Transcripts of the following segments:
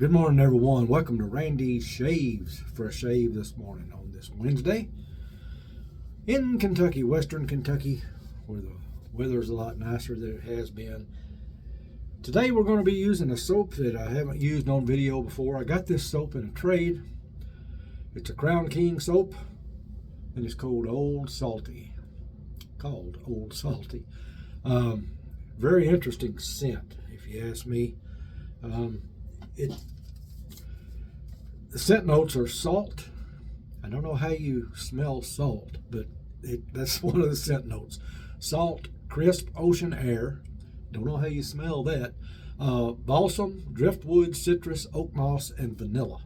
Good morning, everyone. Welcome to Randy's Shaves for a shave this morning on this Wednesday in Kentucky, Western Kentucky, where the weather's a lot nicer than it has been. Today we're going to be using a soap that I haven't used on video before. I got this soap in a trade. It's a Crown King soap, and it's called Old Salty. Very interesting scent, if you ask me. The scent notes are salt. I don't know how you smell salt, but that's one of the scent notes. Salt, crisp ocean air. Don't know how you smell that. Balsam, driftwood, citrus, oak moss, and vanilla.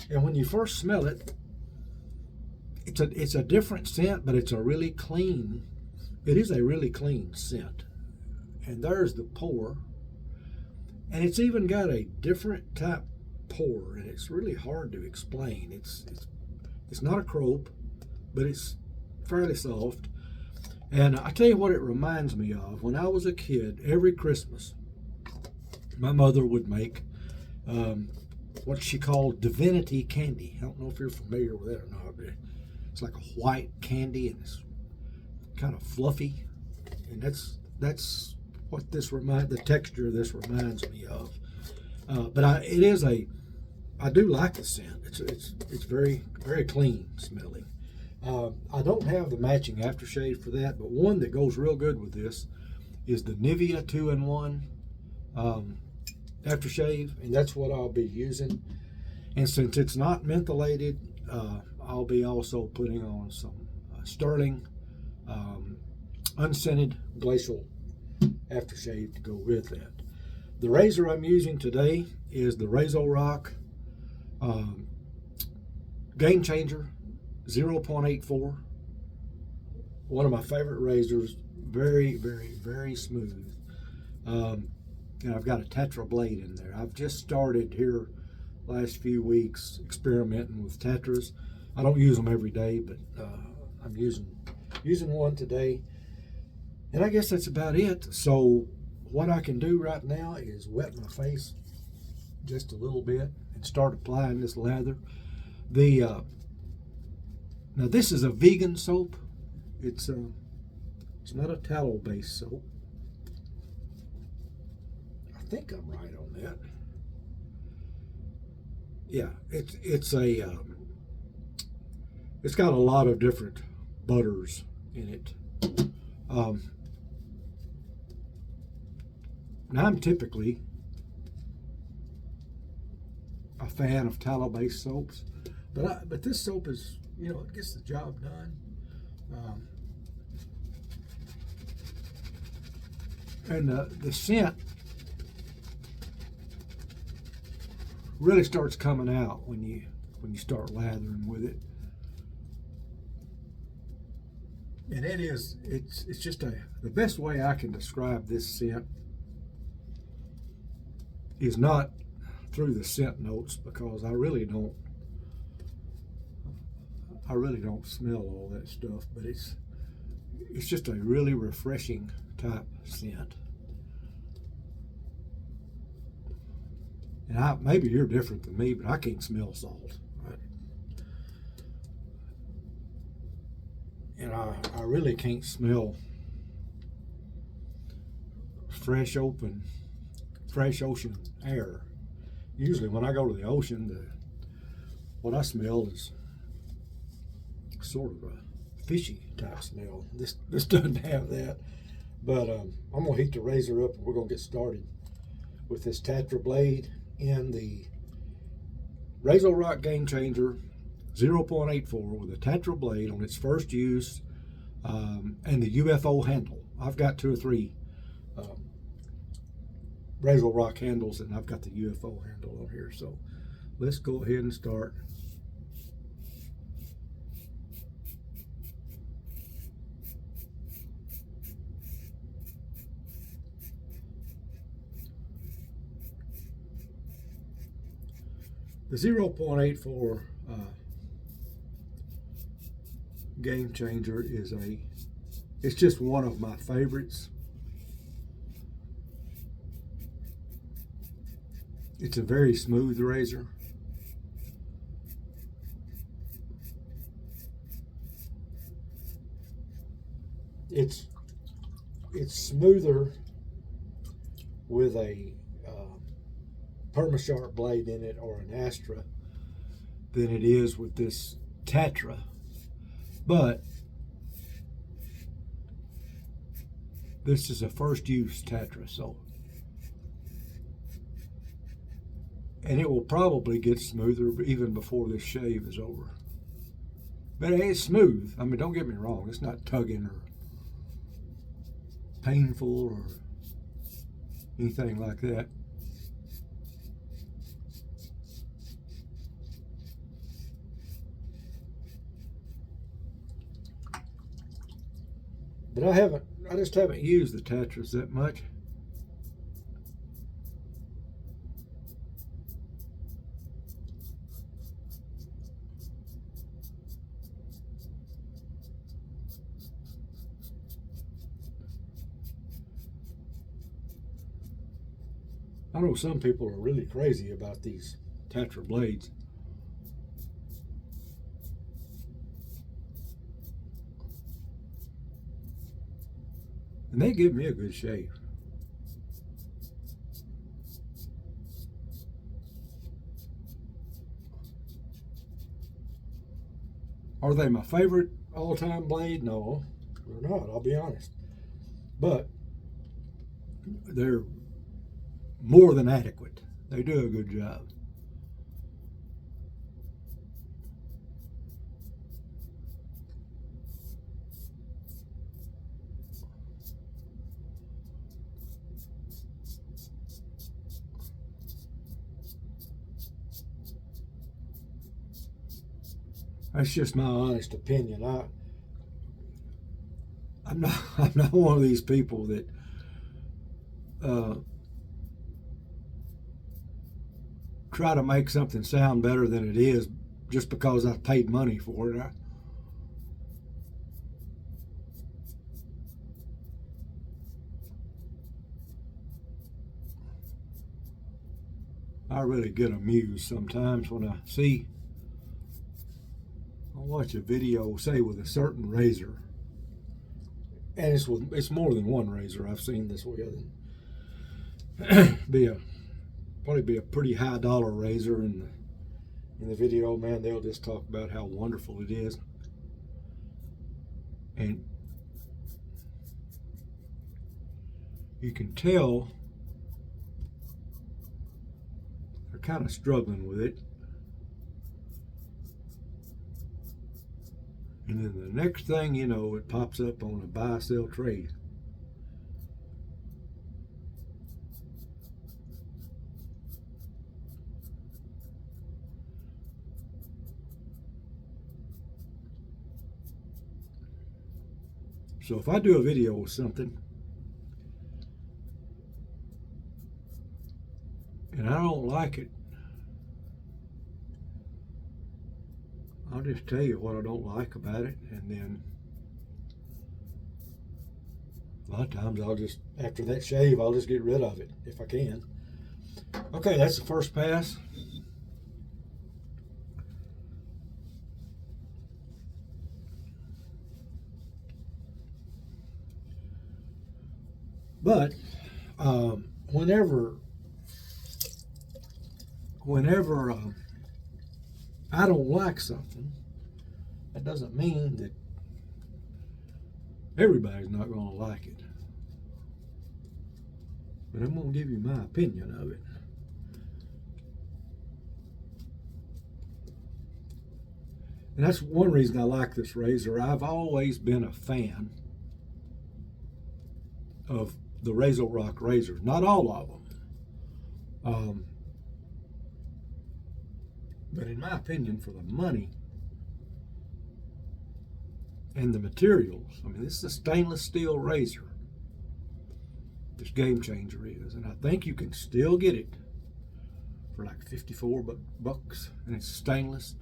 And when you first smell it, it's a different scent, but it's a really clean. It is a really clean scent. And there's the pour. And it's even got a different type pour, and it's really hard to explain. It's not a crope, but it's fairly soft. And I tell you what it reminds me of. When I was a kid, every Christmas, my mother would make what she called divinity candy. I don't know if you're familiar with that or not, but it's like a white candy, and it's kind of fluffy. And that's what the texture of this reminds me of. But I do like the scent. It's very, very clean smelling. I don't have the matching aftershave for that, but one that goes real good with this is the Nivea 2-in-1 aftershave, and that's what I'll be using. And since it's not mentholated, I'll be also putting on some Sterling unscented glacial aftershave to go with that. The razor I'm using today is the RazoRock Game Changer 0.84. One of my favorite razors. Very, very, very smooth. And I've got a Tatra blade in there. I've just started here last few weeks experimenting with Tatras. I don't use them every day, but I'm using one today. And I guess that's about it. So what I can do right now is wet my face just a little bit and start applying this lather. Now this is a vegan soap. It's not a tallow-based soap. I think I'm right on that. Yeah, it's got a lot of different butters in it. Now I'm typically a fan of tallow-based soaps, but this soap is, it gets the job done. And the scent really starts coming out when you start lathering with it. And it's just the best way I can describe this scent is not through the scent notes, because I really don't smell all that stuff, but it's just a really refreshing type scent. And maybe you're different than me, but I can't smell salt, right? And I really can't smell fresh ocean air. Usually when I go to the ocean, what I smell is sort of a fishy type smell. This doesn't have that. But I'm going to heat the razor up, and we're going to get started with this Tatra blade in the RazoRock Game Changer 0.84 with a Tatra blade on its first use, and the UFO handle. I've got 2 or 3 RazoRock handles, and I've got the UFO handle on here. So let's go ahead and start. The 0.84 Game Changer it's just one of my favorites. It's a very smooth razor. It's smoother with a Perma-Sharp blade in it or an Astra than it is with this Tatra. But this is a first use Tatra, so, and it will probably get smoother even before this shave is over. But it's smooth. I mean, don't get me wrong, it's not tugging or painful or anything like that. But I just haven't used the Tatras that much. I know some people are really crazy about these Tatra blades. And they give me a good shave. Are they my favorite all-time blade? No, they're not, I'll be honest. But they're more than adequate. They do a good job. That's just my honest opinion. I'm not one of these people that try to make something sound better than it is just because I paid money for it. I really get amused sometimes when I watch a video, say, with a certain razor, and it's more than one razor I've seen this with, and probably be a pretty high dollar razor in the video. Man, they'll just talk about how wonderful it is, and you can tell they're kind of struggling with it. And then the next thing you know, it pops up on a buy-sell trade. So if I do a video with something and I don't like it, I'll just tell you what I don't like about it, and then a lot of times I'll just, after that shave, I'll just get rid of it if I can. Okay, that's the first pass. But whenever I don't like something, that doesn't mean that everybody's not going to like it. But I'm going to give you my opinion of it. And that's one reason I like this razor. I've always been a fan of the RazoRock razors. Not all of them. But in my opinion, for the money and the materials, I mean, this is a stainless steel razor. This Game Changer is, and I think you can still get it for like 54 bucks, and it's stainless.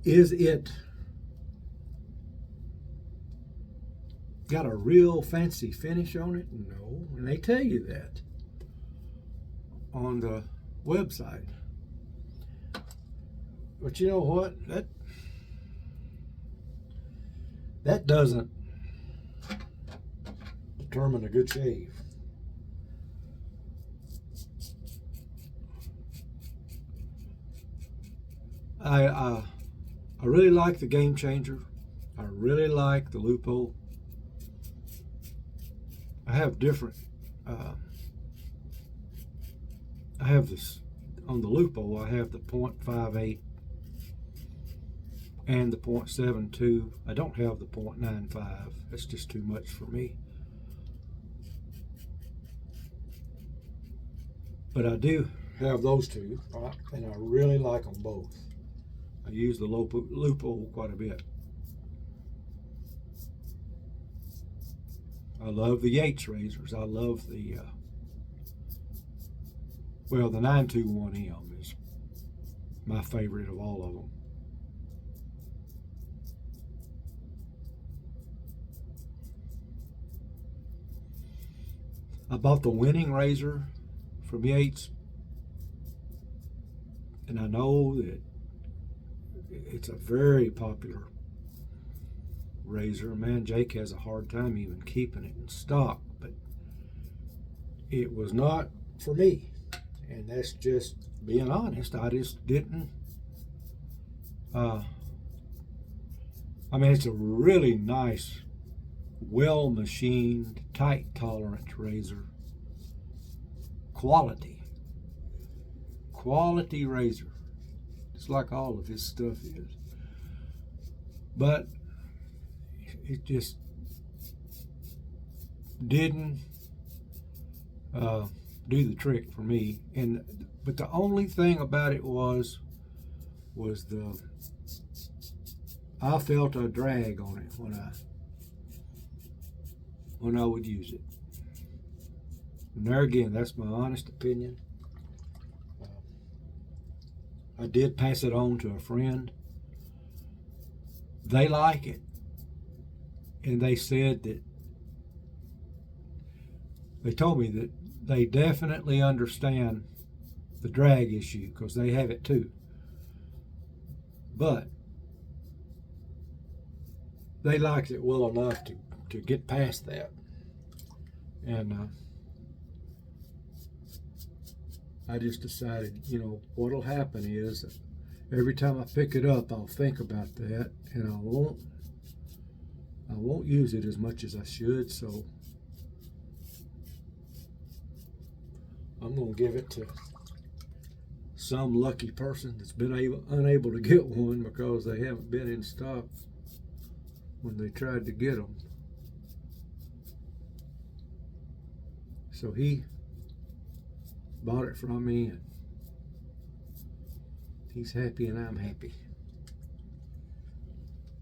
Is it got a real fancy finish on it? No, and they tell you that. on the website. But you know what? That doesn't determine a good shave. I really like the Game Changer. I really like the Lupo. I have different. I have this on the Lupo. I have the 0.58 and the 0.72. I don't have the 0.95. That's just too much for me. But I do have those two, and I really like them both. I use the Lupo quite a bit. I love the Yates razors. I love the, the 921M is my favorite of all of them. I bought the Winning razor from Yates, and I know that it's a very popular razor. Man, Jake has a hard time even keeping it in stock, but it was not for me, and that's just being honest. I just didn't. It's a really nice, well-machined, tight tolerance razor. Quality razor. It's like all of his stuff is. But it just didn't do the trick for me. But the only thing about it was I felt a drag on it when I would use it. And there again, that's my honest opinion. I did pass it on to a friend. They like it. And they said that, they told me that they definitely understand the drag issue because they have it too. But they liked it well enough to get past that. And I just decided, what'll happen is every time I pick it up, I'll think about that, and I won't use it as much as I should. So I'm gonna give it to some lucky person that's been unable to get one because they haven't been in stock when they tried to get them. So he bought it from me, and he's happy and I'm happy.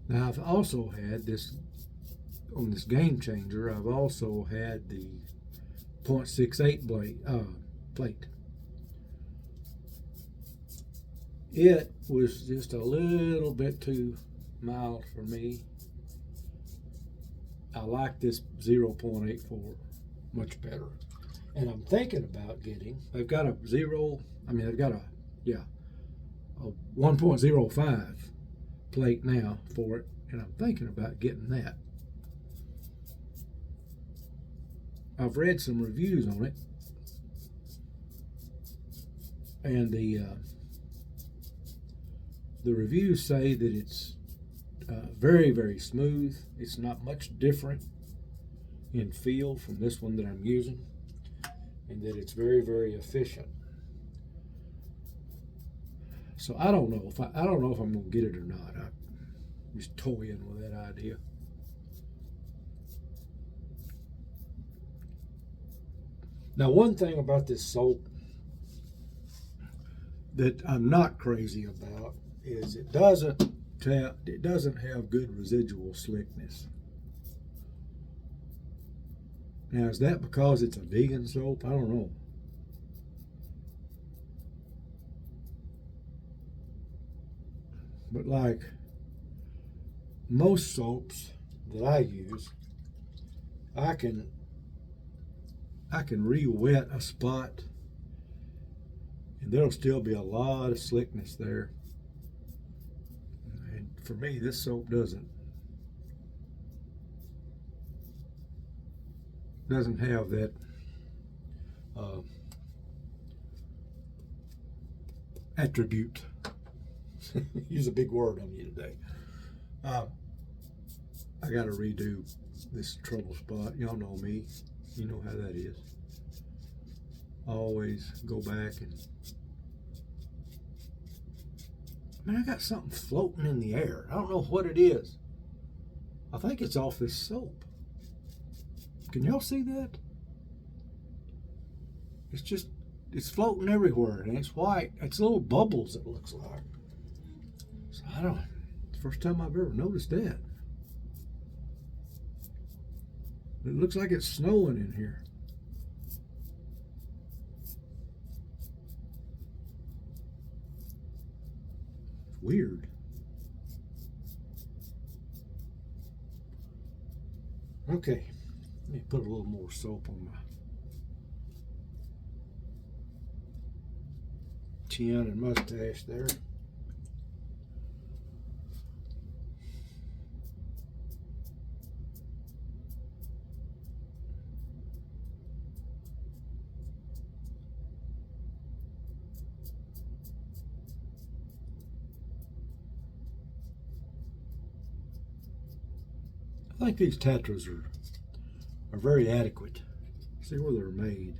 Now I've also had this, on this Game Changer, I've also had the 0.68 plate. It was just a little bit too mild for me. I like this 0.84 much better. And I'm thinking about getting, I've got a 1.05 plate now for it, and I'm thinking about getting that. I've read some reviews on it, and the reviews say that it's very, very smooth. It's not much different in feel from this one that I'm using, and that it's very, very efficient. So I don't know if I'm going to get it or not. I'm just toying with that idea. Now, one thing about this soap that I'm not crazy about is it doesn't have good residual slickness. Now, is that because it's a vegan soap? I don't know. But like most soaps that I use, I can re-wet a spot And there'll still be a lot of slickness there. And for me, this soap doesn't have that attribute. Use a big word on you today. I got to redo this trouble spot. Y'all know me. You know how that is. Always go back and... Man, I got something floating in the air. I don't know what it is. I think it's off this soap. Can y'all see that? It's floating everywhere, and it's white. It's little bubbles, it looks like. So I don't know. It's the first time I've ever noticed that. It looks like it's snowing in here. Weird. Okay, let me put a little more soap on my chin and mustache there. I think these Tatras are very adequate. See where they're made.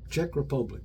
Czech Republic.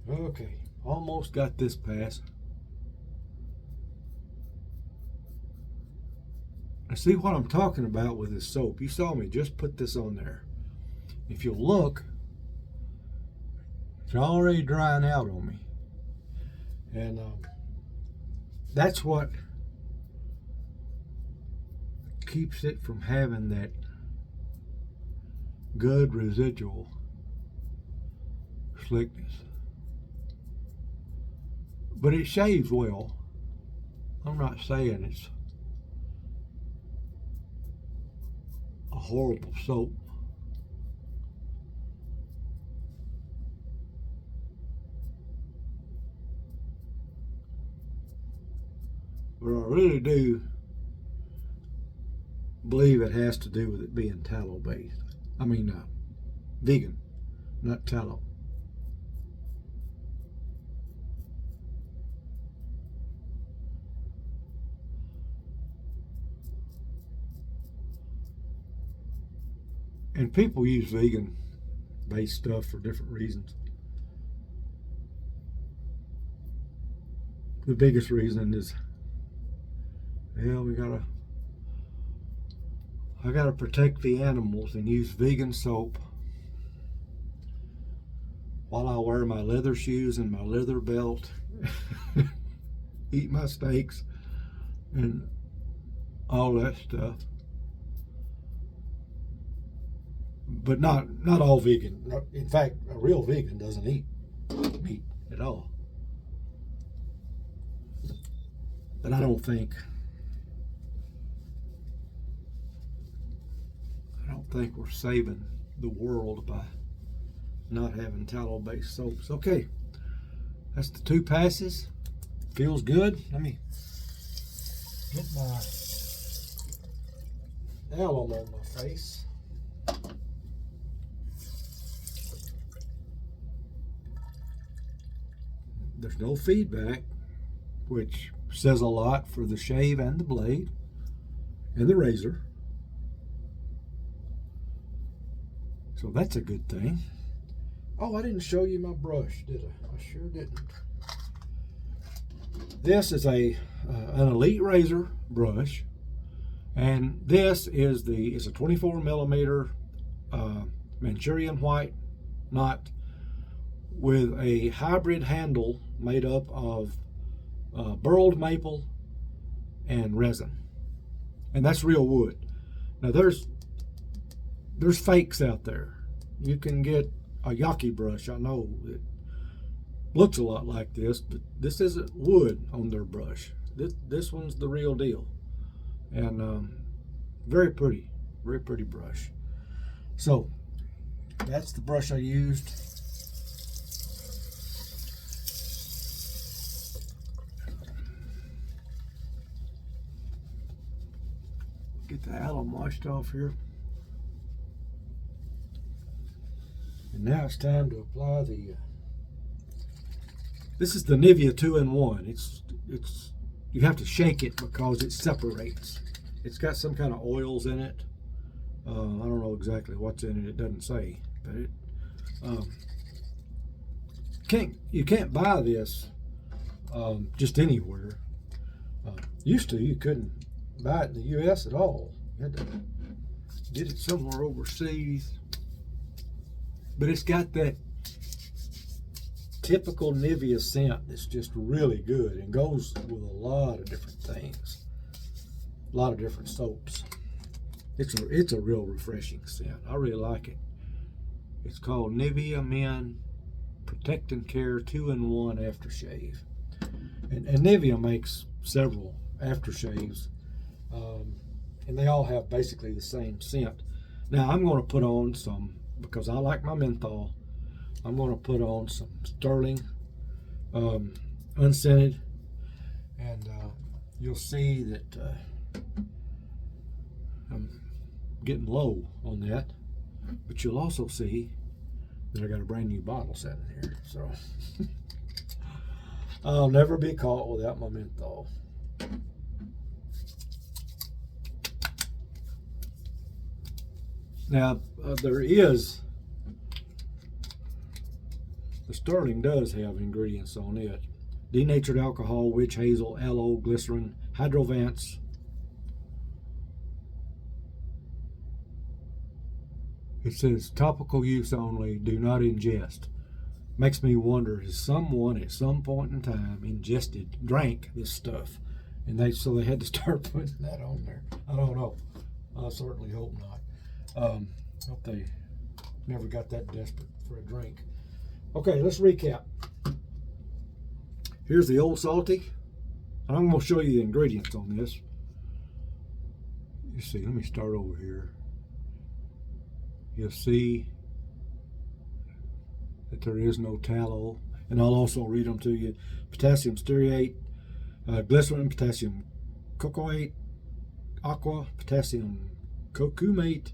Okay, almost got this pass. I see what I'm talking about with this soap. You saw me just put this on there. If you'll look, it's already drying out on me. And that's what keeps it from having that good residual slickness. But it shaves well. I'm not saying it's a horrible soap. But I really do believe it has to do with it being tallow based. I mean, vegan, not tallow. And people use vegan based stuff for different reasons. The biggest reason is, well, I gotta protect the animals and use vegan soap while I wear my leather shoes and my leather belt, eat my steaks and all that stuff. But not all vegan. In fact, a real vegan doesn't eat meat at all. But I don't think we're saving the world by not having tallow-based soaps. Okay, that's the 2 passes. Feels good. Let me get my alum on my face. There's no feedback, which says a lot for the shave and the blade and the razor. So that's a good thing. Oh, I didn't show you my brush, did I? I sure didn't. This is an Elite Razor brush, and this is it's a 24 millimeter Manchurian white knot with a hybrid handle made up of burled maple and resin, and that's real wood. Now there's fakes out there. You can get a yaki brush. I know it looks a lot like this, but this isn't wood on their brush. This one's the real deal, and very pretty brush. So that's the brush I used. Get the alum washed off here. And now it's time to apply the this is the Nivea 2-in-1. It's you have to shake it because it separates. It's got some kind of oils in it. I don't know exactly what's in it. It doesn't say, but it you can't buy this just anywhere. Used to, you couldn't buy it in the U.S. at all. You had to get it somewhere overseas. But it's got that typical Nivea scent that's just really good and goes with a lot of different things, a lot of different soaps. It's a real refreshing scent. I really like it. It's called Nivea Men Protect and Care 2-in-1 Aftershave, and Nivea makes several aftershaves, and they all have basically the same scent. Now I'm going to put on some, because I like my menthol, I'm going to put on some Sterling unscented, and you'll see that I'm getting low on that, but you'll also see that I got a brand new bottle sitting here, so I'll never be caught without my menthol. Now the Sterling does have ingredients on it: denatured alcohol, witch hazel, aloe, glycerin, hydrovance, it says topical use only, do not ingest. Makes me wonder, has someone at some point in time drank this stuff, and so they had to start putting that on there? I don't know. I certainly hope not. Hope they never got that desperate for a drink. Okay, let's recap. Here's the Old Salty. I'm going to show you the ingredients on this. You see, let me start over here. You'll see that there is no tallow, and I'll also read them to you. Potassium stearate, glycerin, potassium cocoate, aqua, potassium cocumate,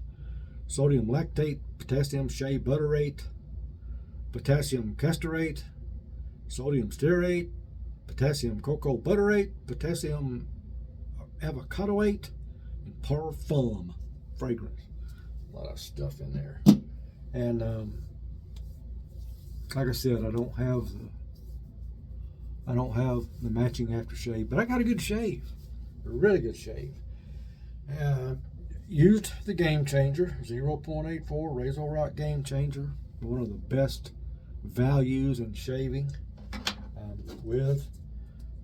sodium lactate, potassium shea butterate, potassium castorate, sodium stearate, potassium cocoa butterate, potassium avocadoate, and parfum fragrance. A lot of stuff in there. And like I said, I don't have the matching aftershave, but I got a good shave, a really good shave. Used the Game Changer 0.84 RazoRock Game Changer, one of the best values in shaving, with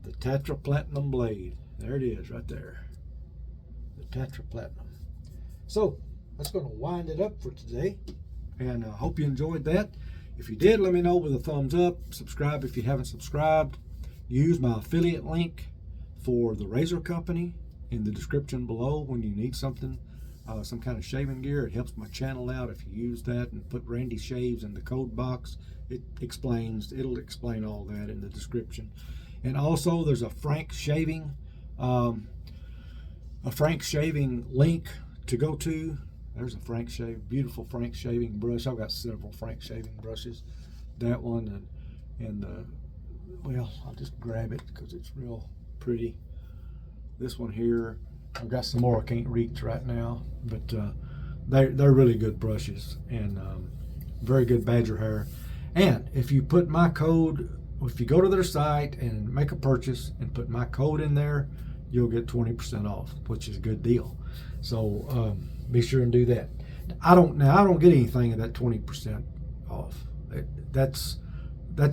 the Tatra Platinum blade. There it is, right there, the Tatra Platinum. So that's going to wind it up for today, and I hope you enjoyed that. If you did, let me know with a thumbs up. Subscribe if you haven't subscribed. Use my affiliate link for the Razor Company in the description below when you need something, some kind of shaving gear. It helps my channel out if you use that and put Randy Shaves in the code box. It'll explain all that in the description. And also there's a Frank Shaving link to go to. There's a beautiful Frank Shaving brush. I've got several Frank Shaving brushes. That one and well, I'll just grab it because it's real pretty. This one here, I've got some more I can't reach right now, but they're really good brushes, and very good badger hair. And if you put my code if you go to their site and make a purchase and put my code in there, you'll get 20% off, which is a good deal. So be sure and do that. I don't get anything of that 20% off. That's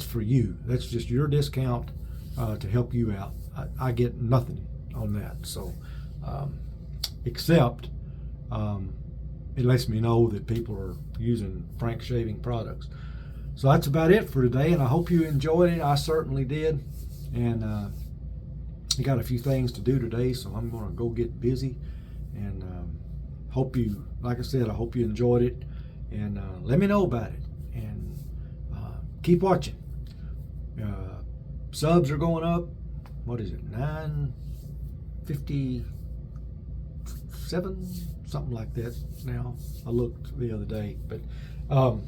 for you. That's just your discount to help you out. I get nothing on that. So except it lets me know that people are using Frank Shaving products. So that's about it for today, and I hope you enjoyed it. I certainly did. And I got a few things to do today, so I'm going to go get busy. And hope you, like I said, I hope you enjoyed it. And let me know about it. And keep watching. Subs are going up. What is it? 957, something like that. Now I looked the other day, but I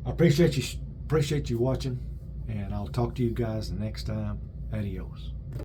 appreciate you watching, and I'll talk to you guys the next time. Adios.